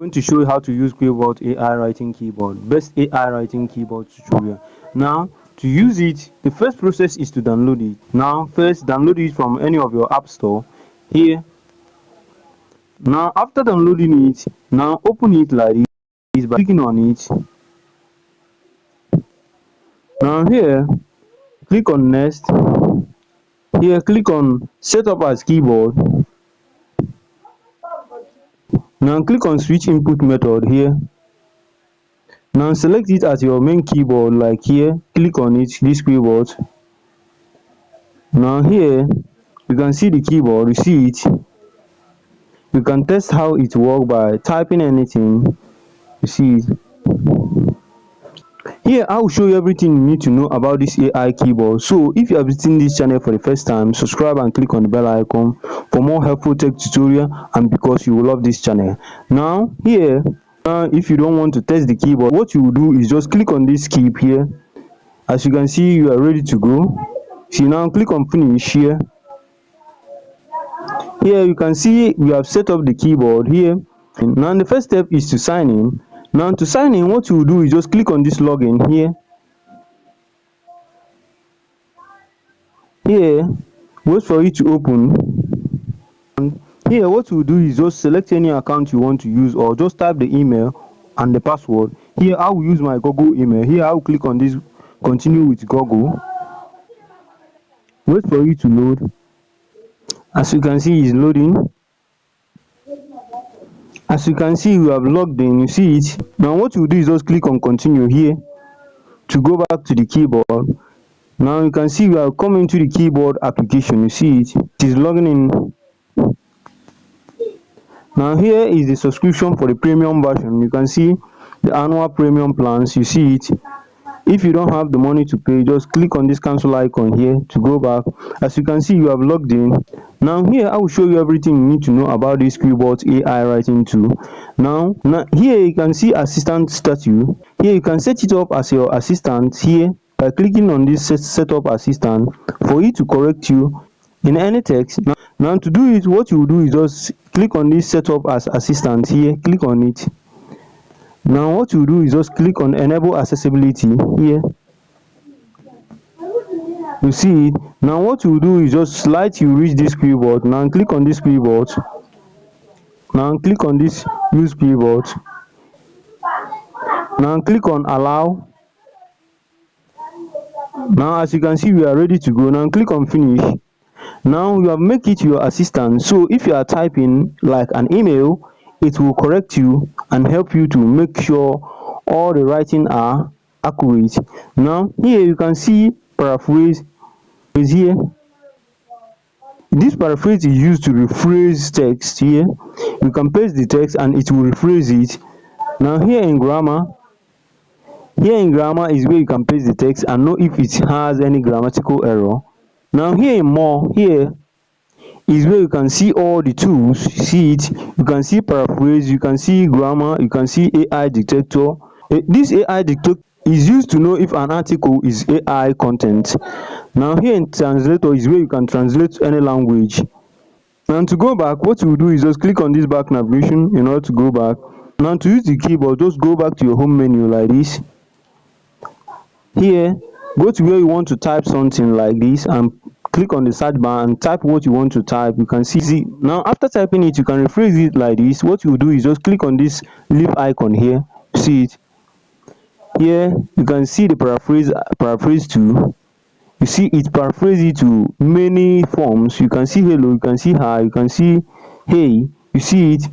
Going to show you how to use Quillbot AI writing keyboard, best AI writing keyboard tutorial. Now, to use it, the first process is to download it. Now, first download it from any of your app store. Here, now after downloading it, now open it like this by clicking on it. Now here, click on next. Here, click on set up as keyboard. Now click on switch input method here. Now select it as your main keyboard, like here, click on it, this keyboard. Now here you can see the keyboard, you see it. You can test how it works by typing anything, you see it. Here I will show you everything you need to know about this AI keyboard. So if you are visiting this channel for the first time, subscribe and click on the bell icon for more helpful tech tutorial, and because you will love this channel. Now here, if you don't want to test the keyboard, what you will do is just click on this skip here. As you can see, you are ready to go. See, now click on finish here. Here you can see we have set up the keyboard here. Now the first step is to sign in. Now to sign in, what you will do is just click on this login here. Here, wait for it to open. And here what you will do is just select any account you want to use, or just type the email and the password. Here I will use my Google email. Here I will click on this continue with Google. Wait for it to load. As you can see, it's loading. As you can see, we have logged in, you see it. Now what you do is just click on continue here to go back to the keyboard. Now you can see we are coming to the keyboard application, you see it. It is logging in. Now here is the subscription for the premium version. You can see the annual premium plans, you see it. If you don't have the money to pay, just click on this cancel icon here to go back. As you can see, you have logged in. Now here I will show you everything you need to know about this Quillbot AI writing tool. Now here you can see assistant statue. Here you can set it up as your assistant here by clicking on this set up assistant for it to correct you in any text. Now to do it, what you will do is just click on this set up as assistant here, click on it. Now what you do is just click on enable accessibility here, you see it. Now what you do is just slide till you reach this keyboard. Now click on this keyboard. Now click on this use keyboard. Now click on allow. Now as you can see, we are ready to go. Now click on finish. Now you have make it your assistant, so if you are typing like an email, it will correct you and help you to make sure all the writing are accurate. Now here you can see paraphrase is here. This paraphrase is used to rephrase text here. You can paste the text and it will rephrase it. Now here in grammar is where you can paste the text and know if it has any grammatical error. Now here in more, here is where you can see all the tools. You see it, you can see paraphrase, you can see grammar, you can see AI detector. This AI detector is used to know if an article is AI content. Now here in translator is where you can translate any language. And to go back, what you will do is just click on this back navigation in order to go back. Now to use the keyboard, just go back to your home menu like this. Here, go to where you want to type something like this and click on the search bar and type what you want to type. You can see now after typing it, you can rephrase it like this. What you do is just click on this leaf icon here, see it. Here you can see the paraphrase tool. You see it paraphrase it to many forms. You can see hello, you can see hi, you can see hey, you see it.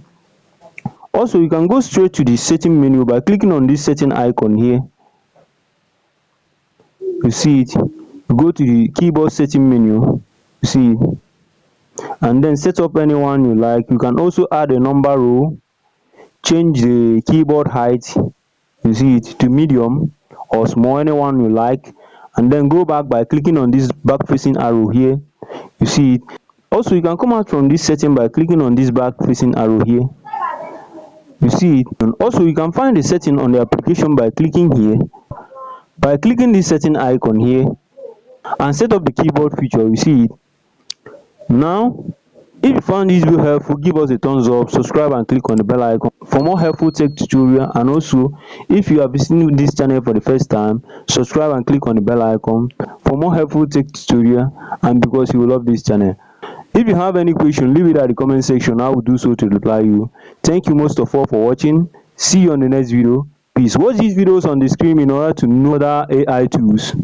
Also you can go straight to the setting menu by clicking on this setting icon here, you see it. You go to the keyboard setting menu, you see it, and then set up anyone you like. You can also add a number row, change the keyboard height, you see it, to medium or small, anyone you like, and then go back by clicking on this back facing arrow here, you see it. Also you can come out from this setting by clicking on this back facing arrow here, you see it. And also you can find the setting on the application by clicking here, by clicking this setting icon here, and set up the keyboard feature, you see it. Now If you found this video helpful, give us a thumbs up, subscribe and click on the bell icon for more helpful tech tutorial. And also, if you are visiting this channel for the first time, subscribe and click on the bell icon for more helpful tech tutorial, and because you will love this channel. If you have any question, leave it at the comment section. I will do so to reply you. Thank you most of all for watching. See you on the next video. Peace. Watch these videos on the screen in order to know other AI tools.